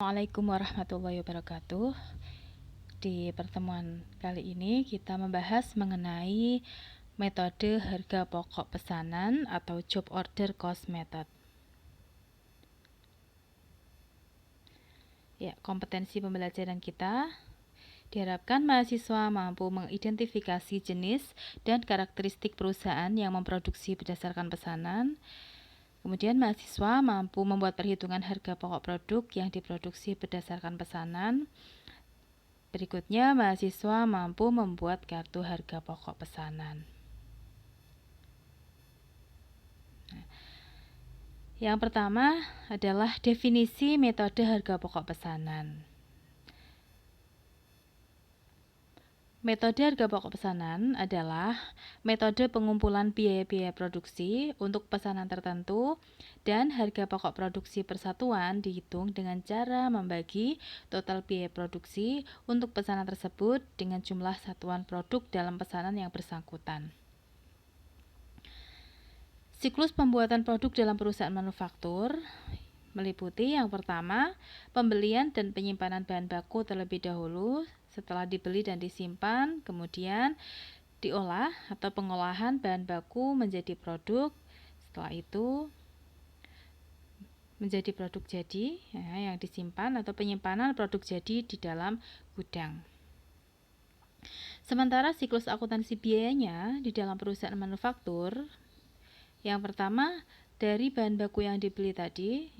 Assalamualaikum warahmatullahi wabarakatuh. Di pertemuan kali ini kita membahas mengenai metode harga pokok pesanan atau job order cost method. Ya, kompetensi pembelajaran kita diharapkan mahasiswa mampu mengidentifikasi jenis dan karakteristik perusahaan yang memproduksi berdasarkan pesanan. Kemudian mahasiswa mampu membuat perhitungan harga pokok produk yang diproduksi berdasarkan pesanan. Berikutnya, mahasiswa mampu membuat kartu harga pokok pesanan. Yang pertama adalah definisi metode harga pokok pesanan. Metode harga pokok pesanan adalah metode pengumpulan biaya-biaya produksi untuk pesanan tertentu dan harga pokok produksi persatuan dihitung dengan cara membagi total biaya produksi untuk pesanan tersebut dengan jumlah satuan produk dalam pesanan yang bersangkutan. Siklus pembuatan produk dalam perusahaan manufaktur meliputi yang pertama, pembelian dan penyimpanan bahan baku terlebih dahulu. Setelah dibeli dan disimpan, kemudian diolah atau pengolahan bahan baku menjadi produk. Setelah itu menjadi produk jadi yang disimpan atau penyimpanan produk jadi di dalam gudang. Sementara siklus akuntansi biayanya di dalam perusahaan manufaktur, yang pertama dari bahan baku yang dibeli tadi,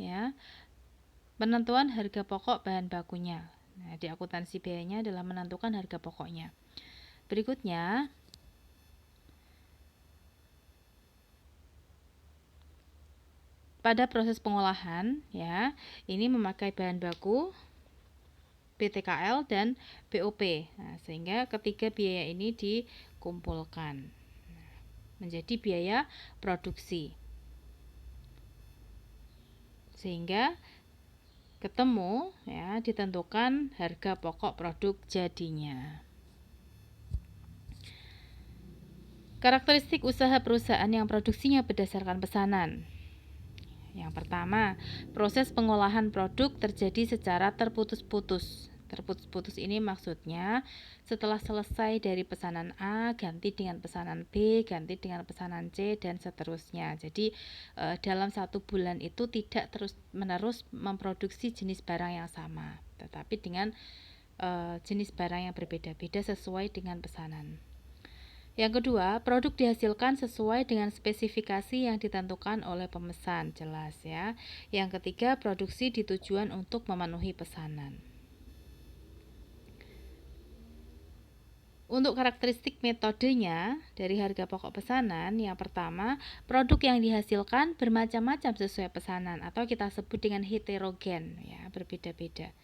penentuan harga pokok bahan bakunya. Nah, di akuntansi biayanya adalah menentukan harga pokoknya. Berikutnya, pada proses pengolahan, ini memakai bahan baku BTKL dan BOP. Nah, sehingga ketiga biaya ini dikumpulkan menjadi biaya produksi. Sehingga ketemu ditentukan harga pokok produk jadinya. Karakteristik usaha perusahaan yang produksinya berdasarkan pesanan. Yang pertama, proses pengolahan produk terjadi secara terputus-putus. Terputus-putus ini maksudnya setelah selesai dari pesanan A, ganti dengan pesanan B, ganti dengan pesanan C, dan seterusnya. Jadi dalam 1 bulan itu tidak terus-menerus memproduksi jenis barang yang sama, tetapi dengan jenis barang yang berbeda-beda sesuai dengan pesanan. Yang kedua, produk dihasilkan sesuai dengan spesifikasi yang ditentukan oleh pemesan, jelas ya. Yang ketiga, produksi ditujuan untuk memenuhi pesanan. Untuk karakteristik metodenya dari harga pokok pesanan, yang pertama, produk yang dihasilkan bermacam-macam sesuai pesanan atau kita sebut dengan heterogen, berbeda-beda.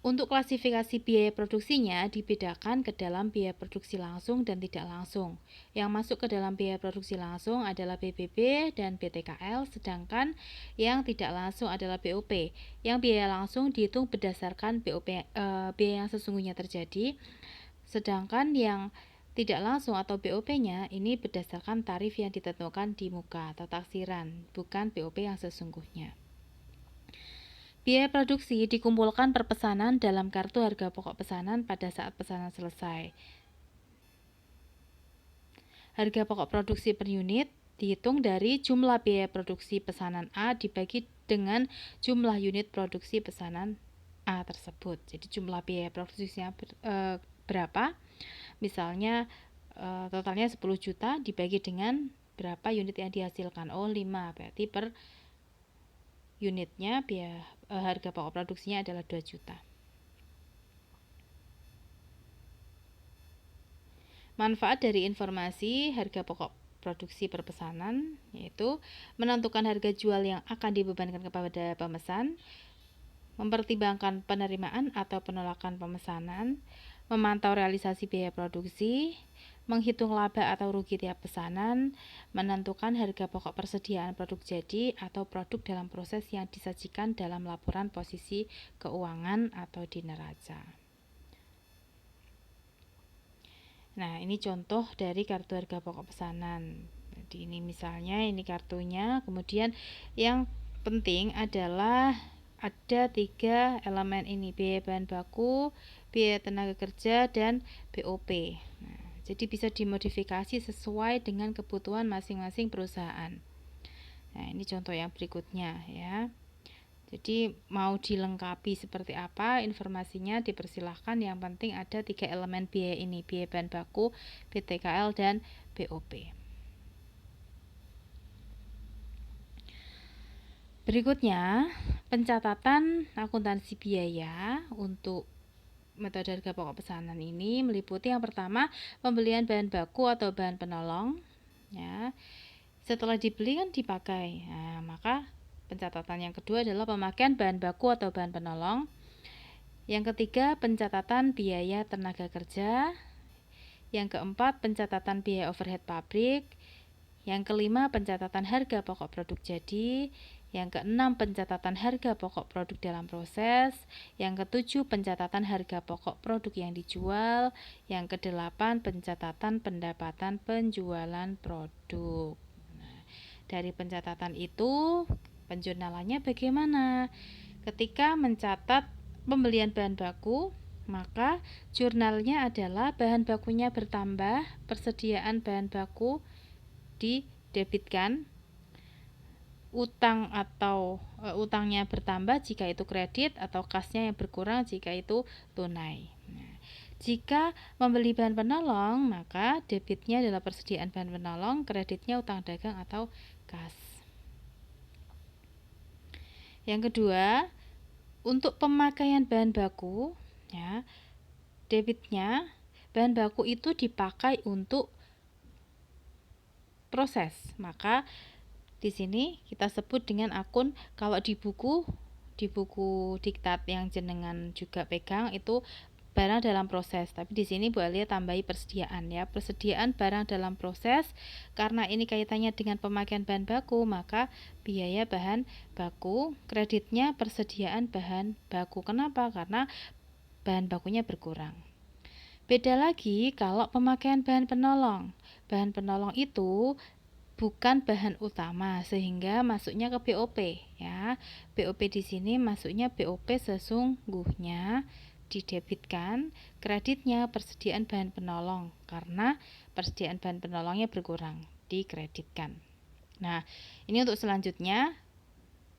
Untuk klasifikasi biaya produksinya dibedakan ke dalam biaya produksi langsung dan tidak langsung. Yang masuk ke dalam biaya produksi langsung adalah BBB dan BTKL, sedangkan yang tidak langsung adalah BOP. Yang biaya langsung dihitung berdasarkan biaya yang sesungguhnya terjadi, sedangkan yang tidak langsung atau BOP-nya ini berdasarkan tarif yang ditentukan di muka atau taksiran, bukan BOP yang sesungguhnya. Biaya produksi dikumpulkan per pesanan dalam kartu harga pokok pesanan pada saat pesanan selesai. Harga pokok produksi per unit dihitung dari jumlah biaya produksi pesanan A dibagi dengan jumlah unit produksi pesanan A tersebut. Jadi jumlah biaya produksinya berapa? Misalnya totalnya 10 juta dibagi dengan berapa unit yang dihasilkan. 5, berarti per unitnya harga pokok produksinya adalah 2 juta. Manfaat dari informasi harga pokok produksi per pesanan yaitu menentukan harga jual yang akan dibebankan kepada pemesan, mempertimbangkan penerimaan atau penolakan pemesanan, memantau realisasi biaya produksi, menghitung laba atau rugi tiap pesanan, menentukan harga pokok persediaan produk jadi atau produk dalam proses yang disajikan dalam laporan posisi keuangan atau di neraca. Nah, ini contoh dari kartu harga pokok pesanan. Jadi ini misalnya ini kartunya, kemudian yang penting adalah ada 3 elemen ini, biaya bahan baku, biaya tenaga kerja, dan BOP. Nah, jadi bisa dimodifikasi sesuai dengan kebutuhan masing-masing perusahaan. Nah, ini contoh yang berikutnya ya. Jadi mau dilengkapi seperti apa informasinya dipersilahkan, yang penting ada 3 elemen biaya ini, biaya bahan baku, BTKL, dan BOP. Berikutnya, pencatatan akuntansi biaya untuk metode harga pokok pesanan ini meliputi yang pertama, pembelian bahan baku atau bahan penolong ya. Setelah dibeli kan dipakai. Nah, maka pencatatan yang kedua adalah pemakaian bahan baku atau bahan penolong. Yang ketiga, pencatatan biaya tenaga kerja. Yang keempat, pencatatan biaya overhead pabrik. Yang kelima, pencatatan harga pokok produk jadi. Yang keenam, pencatatan harga pokok produk dalam proses. Yang ketujuh, pencatatan harga pokok produk yang dijual. Yang kedelapan, pencatatan pendapatan penjualan produk. Nah, dari pencatatan itu, penjurnalannya bagaimana? Ketika mencatat pembelian bahan baku, maka jurnalnya adalah bahan bakunya bertambah, persediaan bahan baku didebitkan, utang atau utangnya bertambah jika itu kredit, atau kasnya yang berkurang jika itu tunai. Nah, jika membeli bahan penolong, maka debitnya adalah persediaan bahan penolong, kreditnya utang dagang atau kas. Yang kedua, untuk pemakaian bahan baku ya, debitnya bahan baku itu dipakai untuk proses, maka di sini kita sebut dengan akun. Kalau di buku diktat yang jenengan juga pegang itu barang dalam proses, tapi di sini Bu Alia tambahi persediaan ya, persediaan barang dalam proses. Karena ini kaitannya dengan pemakaian bahan baku, maka biaya bahan baku, kreditnya persediaan bahan baku. Kenapa? Karena bahan bakunya berkurang. Beda lagi kalau pemakaian bahan penolong. Bahan penolong itu bukan bahan utama sehingga masuknya ke BOP ya. BOP di sini masuknya BOP sesungguhnya didebitkan, kreditnya persediaan bahan penolong karena persediaan bahan penolongnya berkurang, dikreditkan. Nah, ini untuk selanjutnya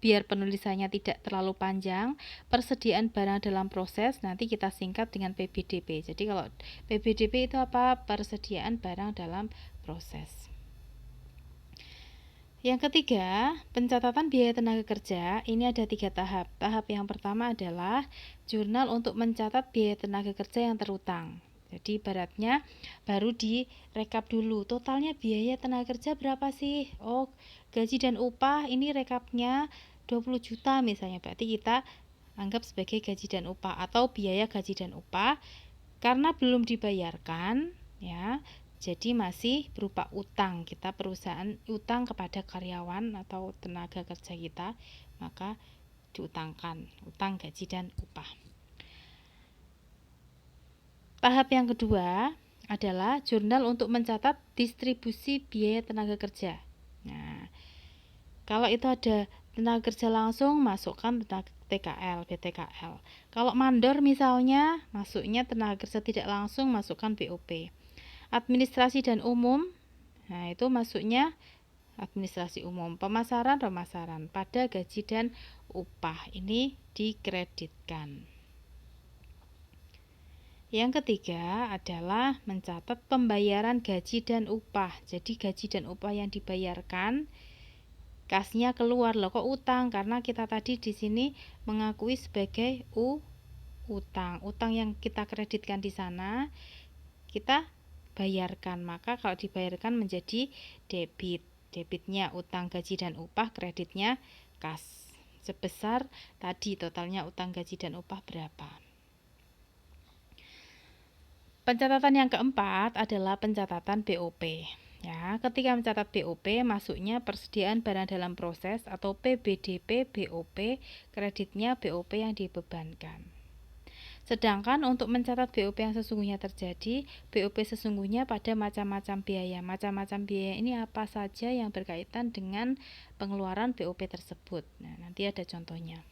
biar penulisannya tidak terlalu panjang, persediaan barang dalam proses nanti kita singkat dengan PBDP. Jadi kalau PBDP itu apa? Persediaan barang dalam proses. Yang ketiga, pencatatan biaya tenaga kerja. Ini ada 3 tahap. Tahap yang pertama adalah jurnal untuk mencatat biaya tenaga kerja yang terutang. Jadi ibaratnya baru direkap dulu, totalnya biaya tenaga kerja berapa sih? Oh, gaji dan upah ini rekapnya 20 juta misalnya. Berarti kita anggap sebagai gaji dan upah atau biaya gaji dan upah. Karena belum dibayarkan ya, jadi masih berupa utang, kita perusahaan utang kepada karyawan atau tenaga kerja kita, maka diutangkan, utang gaji dan upah. Tahap yang kedua adalah jurnal untuk mencatat distribusi biaya tenaga kerja. Nah, kalau itu ada tenaga kerja langsung, masukkan tenaga TKL, BTKL. Kalau mandor misalnya, masuknya tenaga kerja tidak langsung, masukkan BOP. Administrasi dan umum, nah itu masuknya administrasi umum. Pemasaran pada gaji dan upah ini dikreditkan. Yang ketiga adalah mencatat pembayaran gaji dan upah. Jadi gaji dan upah yang dibayarkan, kasnya keluar. Loh kok utang? Karena kita tadi di sini mengakui sebagai utang. Utang yang kita kreditkan di sana kita bayarkan, maka kalau dibayarkan menjadi debit. Debitnya utang gaji dan upah, kreditnya kas. Sebesar tadi totalnya utang gaji dan upah berapa. Pencatatan yang keempat adalah pencatatan BOP. Ya, ketika mencatat BOP masuknya persediaan barang dalam proses atau PBDP BOP, kreditnya BOP yang dibebankan. Sedangkan untuk mencatat BOP yang sesungguhnya terjadi, BOP sesungguhnya pada macam-macam biaya. Macam-macam biaya ini apa saja yang berkaitan dengan pengeluaran BOP tersebut. Nah, nanti ada contohnya.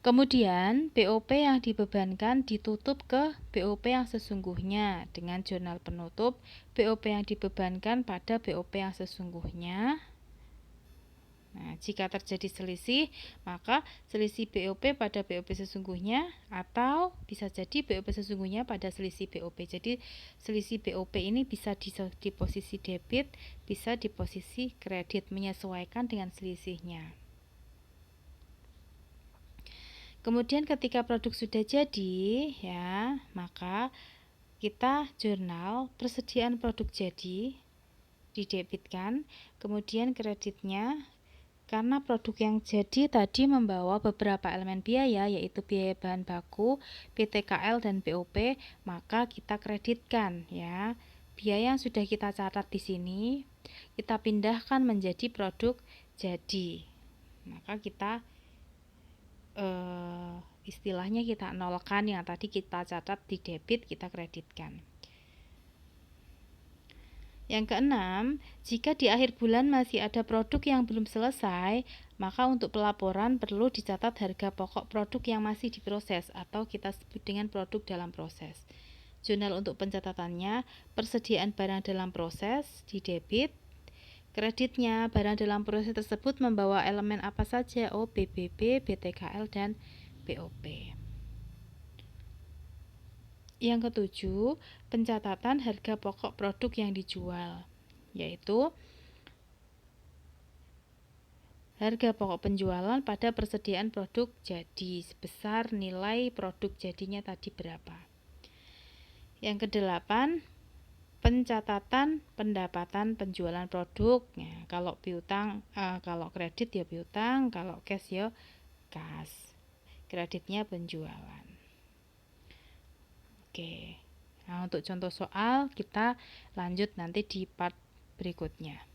Kemudian BOP yang dibebankan ditutup ke BOP yang sesungguhnya dengan jurnal penutup. BOP yang dibebankan pada BOP yang sesungguhnya. Nah, jika terjadi selisih, maka selisih BOP pada BOP sesungguhnya, atau bisa jadi BOP sesungguhnya pada selisih BOP. Jadi selisih BOP ini bisa di posisi debit, bisa di posisi kredit, menyesuaikan dengan selisihnya. Kemudian ketika produk sudah jadi, ya, maka kita jurnal persediaan produk jadi didebitkan, kemudian kreditnya karena produk yang jadi tadi membawa beberapa elemen biaya, yaitu biaya bahan baku, PTKL dan BOP, maka kita kreditkan, ya. Biaya yang sudah kita catat di sini kita pindahkan menjadi produk jadi. Maka kita istilahnya kita nolkan yang tadi kita catat di debit, kita kreditkan. Yang keenam, jika di akhir bulan masih ada produk yang belum selesai, maka untuk pelaporan perlu dicatat harga pokok produk yang masih diproses atau kita sebut dengan produk dalam proses. Jurnal untuk pencatatannya, persediaan barang dalam proses di debit, kreditnya barang dalam proses tersebut membawa elemen apa saja? BBB, BTKL, dan BOP. Yang ketujuh, pencatatan harga pokok produk yang dijual, yaitu harga pokok penjualan pada persediaan produk jadi sebesar nilai produk jadinya tadi berapa. Yang kedelapan, pencatatan pendapatan penjualan produk. Ya, kalau piutang, kalau kredit ya piutang, kalau cash ya kas. Kreditnya penjualan. Oke. Nah, untuk contoh soal kita lanjut nanti di part berikutnya.